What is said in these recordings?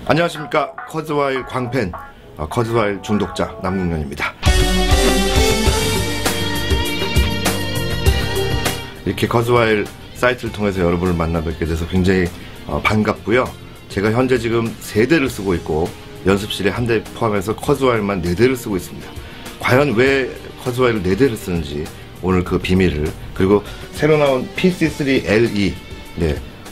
안녕하십니까. 커즈와일 광팬, 커즈와일 중독자 남궁현입니다. 이렇게 커즈와일 사이트를 통해서 여러분을 만나 뵙게 돼서 굉장히 반갑고요. 제가 현재 지금 3대를 쓰고 있고 연습실에 1대 포함해서 커즈와일만 4대를 쓰고 있습니다. 과연 왜 커즈와일을 4대를 쓰는지 오늘 그 비밀을, 그리고 새로 나온 PC3 LE,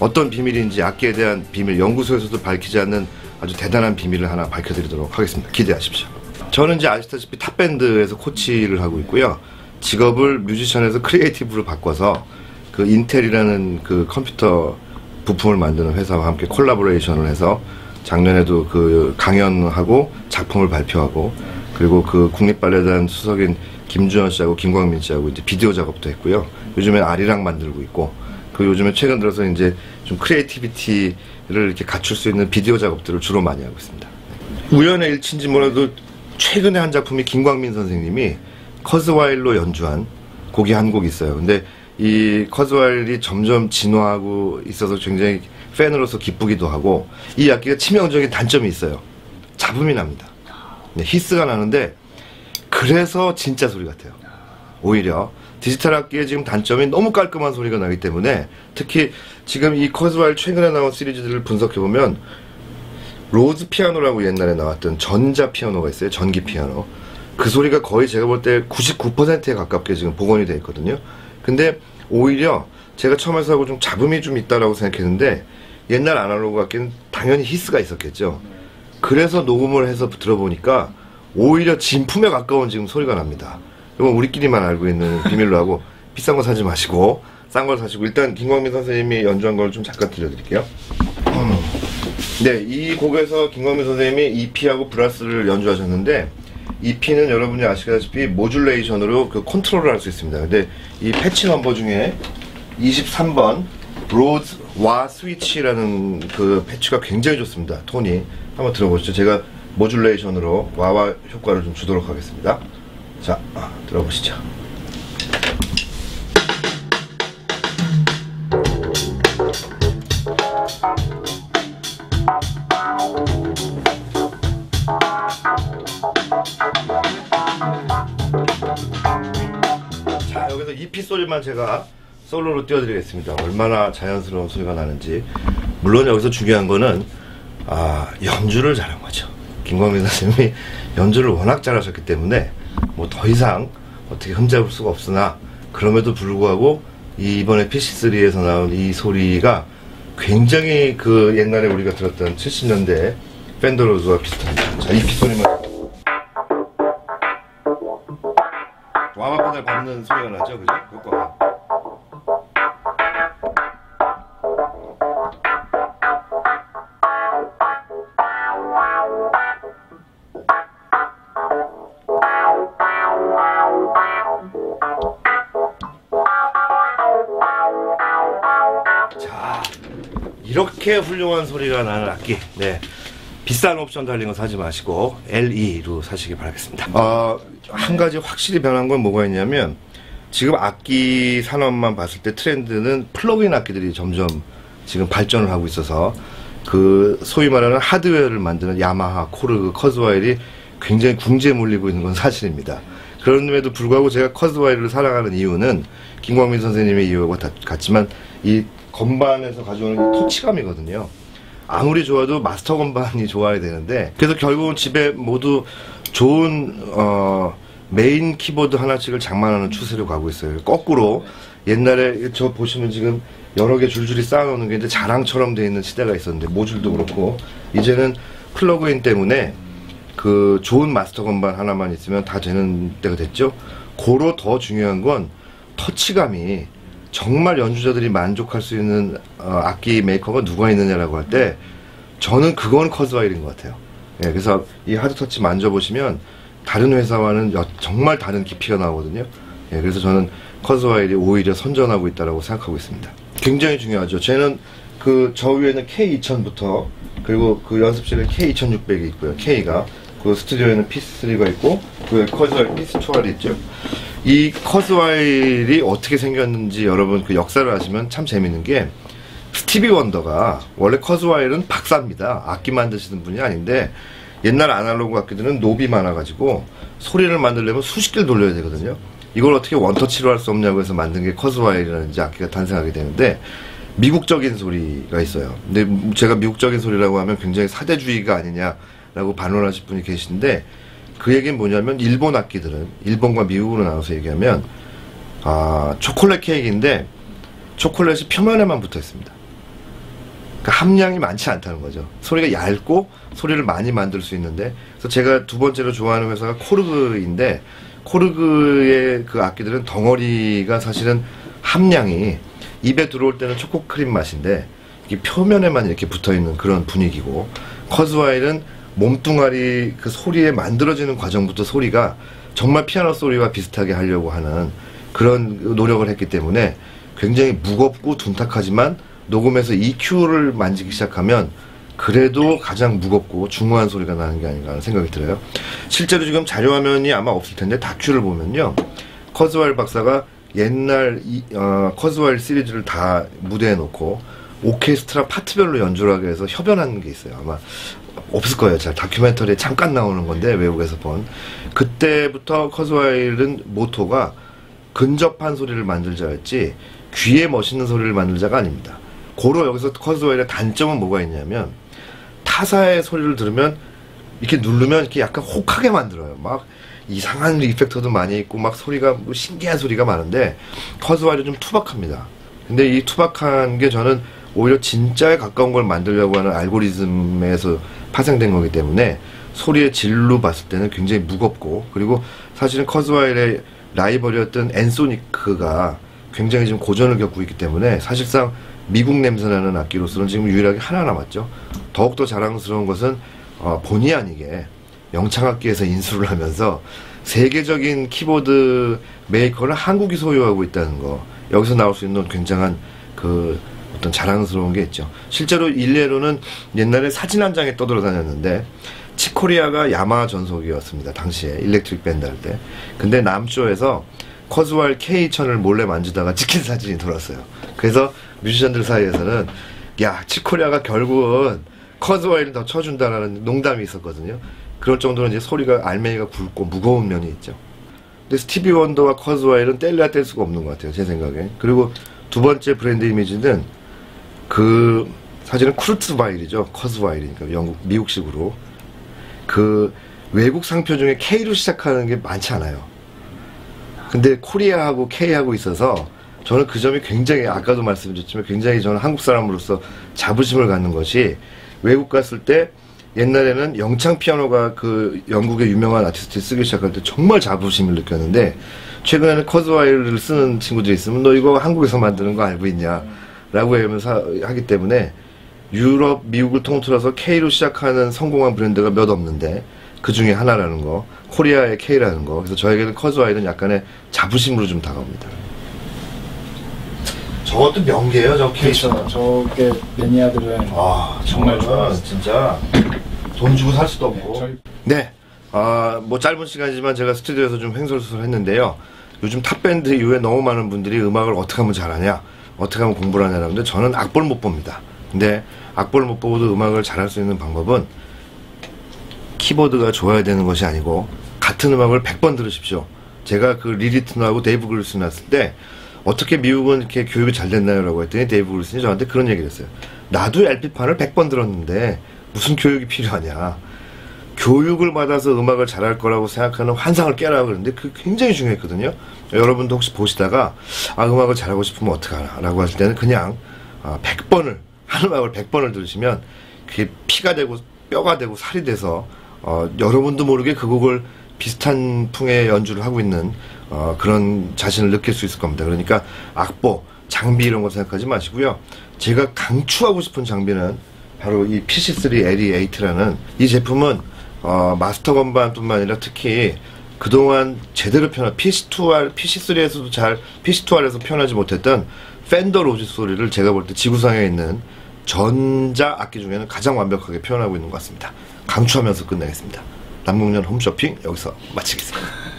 어떤 비밀인지, 악기에 대한 비밀, 연구소에서도 밝히지 않는 아주 대단한 비밀을 하나 밝혀드리도록 하겠습니다. 기대하십시오. 저는 이제 아시다시피 탑밴드에서 코치를 하고 있고요. 직업을 뮤지션에서 크리에이티브로 바꿔서 그 인텔이라는 그 컴퓨터 부품을 만드는 회사와 함께 콜라보레이션을 해서 작년에도 그 강연하고 작품을 발표하고, 그리고 그 국립발레단 수석인 김주현 씨하고 김광민 씨하고 이제 비디오 작업도 했고요. 요즘엔 아리랑 만들고 있고, 그 요즘에 최근 들어서 이제 좀 크리에이티비티를 이렇게 갖출 수 있는 비디오 작업들을 주로 많이 하고 있습니다. 우연의 일치인지 몰라도 최근에 한 작품이 김광민 선생님이 커즈와일로 연주한 곡이 한 곡 있어요. 근데 이 커즈와일이 점점 진화하고 있어서 굉장히 팬으로서 기쁘기도 하고, 이 악기가 치명적인 단점이 있어요. 잡음이 납니다. 히스가 나는데, 그래서 진짜 소리 같아요. 오히려 디지털 악기의 지금 단점이 너무 깔끔한 소리가 나기 때문에, 특히 지금 이 커즈와일 최근에 나온 시리즈들을 분석해보면 로즈 피아노라고 옛날에 나왔던 전자 피아노가 있어요. 전기 피아노. 그 소리가 거의 제가 볼 때 99%에 가깝게 지금 복원이 되어 있거든요. 근데 오히려 제가 처음 해서 하고 좀 잡음이 좀 있다라고 생각했는데, 옛날 아날로그 악기는 당연히 히스가 있었겠죠. 그래서 녹음을 해서 들어보니까 오히려 진품에 가까운 지금 소리가 납니다. 이건 우리끼리만 알고 있는 비밀로 하고, 비싼 거 사지 마시고 싼 걸 사시고, 일단 김광민 선생님이 연주한 걸 좀 잠깐 들려드릴게요. 네, 이 곡에서 김광민 선생님이 EP하고 브라스를 연주하셨는데, EP는 여러분이 아시다시피 모듈레이션으로 그 컨트롤을 할 수 있습니다. 근데 이 패치 넘버 중에 23번 로즈 와 스위치라는 그 패치가 굉장히 좋습니다. 톤이. 한번 들어보시죠. 제가 모듈레이션으로 와와 효과를 좀 주도록 하겠습니다. 자, 들어보시죠. 자, 여기서 EP 소리만 제가 솔로로 띄워드리겠습니다. 얼마나 자연스러운 소리가 나는지. 물론 여기서 중요한 거는 연주를 잘한 거죠. 김광민 선생님이 연주를 워낙 잘하셨기 때문에 뭐 더 이상 어떻게 흠잡을 수가 없으나, 그럼에도 불구하고 이번에 PC3에서 나온 이 소리가 굉장히 그 옛날에 우리가 들었던 70년대 펜더 로즈와 비슷합니다. 자, EP 소리만. 와마 페달 밟는 소리가 나죠, 그죠? 효과가. 자, 이렇게 훌륭한 소리가 나는 악기, 비싼 옵션 달린 거 사지 마시고 LE로 사시기 바라겠습니다. 한 가지 확실히 변한 건 뭐가 있냐면, 지금 악기 산업만 봤을 때 트렌드는 플러그인 악기들이 점점 지금 발전을 하고 있어서, 그 소위 말하는 하드웨어를 만드는 야마하, 코르그, 커즈와일이 굉장히 궁지에 몰리고 있는 건 사실입니다. 그럼에도 불구하고 제가 커즈와일을 사랑하는 이유는 김광민 선생님의 이유와 같지만 이 건반에서 가져오는 터치감이거든요. 아무리 좋아도 마스터 건반이 좋아야 되는데, 그래서 결국은 집에 모두 좋은 메인 키보드 하나씩을 장만하는 추세로 가고 있어요. 거꾸로 옛날에 저 보시면 지금 여러 개 줄줄이 쌓아놓는 게 이제 자랑처럼 돼 있는 시대가 있었는데, 모듈도 그렇고 이제는 플러그인 때문에 그 좋은 마스터 건반 하나만 있으면 다 되는 때가 됐죠. 고로 더 중요한 건 터치감이, 정말 연주자들이 만족할 수 있는 악기 메이커가 누가 있느냐라고 할 때 저는 그건 커즈와일인 것 같아요. 그래서 이 하드터치 만져보시면 다른 회사와는 정말 다른 깊이가 나오거든요. 그래서 저는 커즈와일이 오히려 선전하고 있다고 생각하고 있습니다. 굉장히 중요하죠. 쟤는 저 위에는 K2000부터, 그리고 그 연습실에 K2600이 있고요. K가 그 스튜디오에는 PC3가 있고, 그 커즈와일 PC2가 있죠. 이 커즈와일이 어떻게 생겼는지 여러분 그 역사를 아시면 참 재밌는 게, 스티비 원더가 원래 커즈와일은 박사입니다. 악기 만드시는 분이 아닌데 옛날 아날로그 악기들은 노비 많아가지고 소리를 만들려면 수십 개를 돌려야 되거든요. 이걸 어떻게 원터치로 할 수 없냐고 해서 만든 게 커즈와일이라는 이제 악기가 탄생하게 되는데 미국적인 소리가 있어요. 근데 제가 미국적인 소리라고 하면 굉장히 사대주의가 아니냐라고 반론하실 분이 계신데 그 얘기는 뭐냐면 일본 악기들은 일본과 미국으로 나눠서 얘기하면 초콜릿 케이크인데 초콜릿이 표면에만 붙어 있습니다. 그러니까 함량이 많지 않다는 거죠. 소리가 얇고 소리를 많이 만들 수 있는데 그래서 제가 두 번째로 좋아하는 회사가 코르그인데 코르그의 그 악기들은 덩어리가 사실은 함량이 입에 들어올 때는 초코크림 맛인데 이게 표면에만 이렇게 붙어있는 그런 분위기고 커즈와일은 몸뚱아리 그 소리에 만들어지는 과정부터 소리가 정말 피아노 소리와 비슷하게 하려고 하는 그런 노력을 했기 때문에 굉장히 무겁고 둔탁하지만 녹음해서 EQ를 만지기 시작하면 그래도 가장 무겁고 중후한 소리가 나는 게 아닌가 하는 생각이 들어요. 실제로 지금 자료화면이 아마 없을 텐데 다큐를 보면요. 커즈와일 박사가 옛날 커즈와일 시리즈를 다 무대에 놓고 오케스트라 파트별로 연주를 하게 해서 협연하는 게 있어요. 아마 없을 거예요. 잘 다큐멘터리에 잠깐 나오는 건데 외국에서 본. 그때부터 커즈와일은 모토가 근접한 소리를 만들자였지 귀에 멋있는 소리를 만들자가 아닙니다. 고로 여기서 커즈와일의 단점은 뭐가 있냐면 타사의 소리를 들으면 이렇게 누르면 이렇게 약간 혹하게 만들어요. 막 이상한 이펙터도 많이 있고 막 소리가 뭐 신기한 소리가 많은데 커즈와일은 좀 투박합니다. 근데 이 투박한 게 저는 오히려 진짜에 가까운 걸 만들려고 하는 알고리즘에서 파생된 거기 때문에 소리의 질로 봤을 때는 굉장히 무겁고 그리고 사실은 커즈와일의 라이벌이었던 엔소니크가 굉장히 지금 고전을 겪고 있기 때문에 사실상 미국 냄새나는 악기로서는 지금 유일하게 하나 남았죠. 더욱더 자랑스러운 것은 본의 아니게 영창악기에서 인수를 하면서 세계적인 키보드 메이커를 한국이 소유하고 있다는 거 여기서 나올 수 있는 굉장한 그 어떤 자랑스러운 게 있죠. 실제로 일례로는 옛날에 사진 한 장에 떠돌아다녔는데 치코리아가 야마 전속이었습니다. 당시에 일렉트릭 밴드 할 때. 근데 남조에서 커즈와일 K2000을 몰래 만지다가 찍힌 사진이 돌았어요. 그래서 뮤지션들 사이에서는 야 치코리아가 결국은 커즈와일을 더 쳐준다라는 농담이 있었거든요. 그럴 정도로 이제 소리가 알맹이가 굵고 무거운 면이 있죠. 근데 스티비 원더와 커즈와일은 뗄래야 뗄 수가 없는 것 같아요. 제 생각에. 그리고 두 번째 브랜드 이미지는 그 사실은 쿠르츠와일이죠. 커즈와일이니까 미국식으로 그 외국 상표 중에 K로 시작하는 게 많지 않아요. 근데 코리아하고 K하고 있어서 저는 그 점이 굉장히 아까도 말씀드렸지만 굉장히 저는 한국 사람으로서 자부심을 갖는 것이 외국 갔을 때 옛날에는 영창 피아노가 그 영국의 유명한 아티스트를 쓰기 시작할 때 정말 자부심을 느꼈는데 최근에는 커즈와일을 쓰는 친구들이 있으면 너 이거 한국에서 만드는 거 알고 있냐 라고 하면서 하기 때문에 유럽, 미국을 통틀어서 K로 시작하는 성공한 브랜드가 몇 없는데 그 중에 하나라는 거 코리아의 K라는 거 그래서 저에게는 커즈와일은 약간의 자부심으로 좀 다가옵니다. 저것도 명계예요, 저 케이스. 그렇죠. 저게 매니아들은 정말 진짜 돈 주고 살 수도 없고. 네, 뭐 짧은 시간이지만 제가 스튜디오에서 좀 횡설수설했는데요. 요즘 탑밴드 이후에 너무 많은 분들이 음악을 어떻게 하면 잘하냐, 어떻게 하면 공부를 하냐라고 하는데 저는 악보를 못 봅니다. 근데 악보를 못 보고도 음악을 잘할 수 있는 방법은 키보드가 좋아야 되는 것이 아니고 같은 음악을 100번 들으십시오. 제가 그 리리튼하고 데이브 그룰슨 했을 때 어떻게 미국은 이렇게 교육이 잘 됐나요? 라고 했더니 데이브 그룰슨이 저한테 그런 얘기를 했어요. 나도 LP판을 100번 들었는데 무슨 교육이 필요하냐. 교육을 받아서 음악을 잘할 거라고 생각하는 환상을 깨라 그러는데 그게 굉장히 중요했거든요. 여러분도 혹시 보시다가 음악을 잘하고 싶으면 어떡하나 라고 하실 때는 그냥 100번을 한 음악을 100번을 들으시면 그게 피가 되고 뼈가 되고 살이 돼서 여러분도 모르게 그 곡을 비슷한 풍의 연주를 하고 있는 그런 자신을 느낄 수 있을 겁니다. 그러니까 악보, 장비 이런 거 생각하지 마시고요. 제가 강추하고 싶은 장비는 바로 이 PC3 LE8라는 이 제품은 마스터 건반뿐만 아니라 특히 그동안 제대로 PC3에서도 잘 PC2R에서 표현하지 못했던 팬더 로지 소리를 제가 볼 때 지구상에 있는 전자 악기 중에는 가장 완벽하게 표현하고 있는 것 같습니다. 강추하면서 끝내겠습니다. 남궁년 홈쇼핑 여기서 마치겠습니다.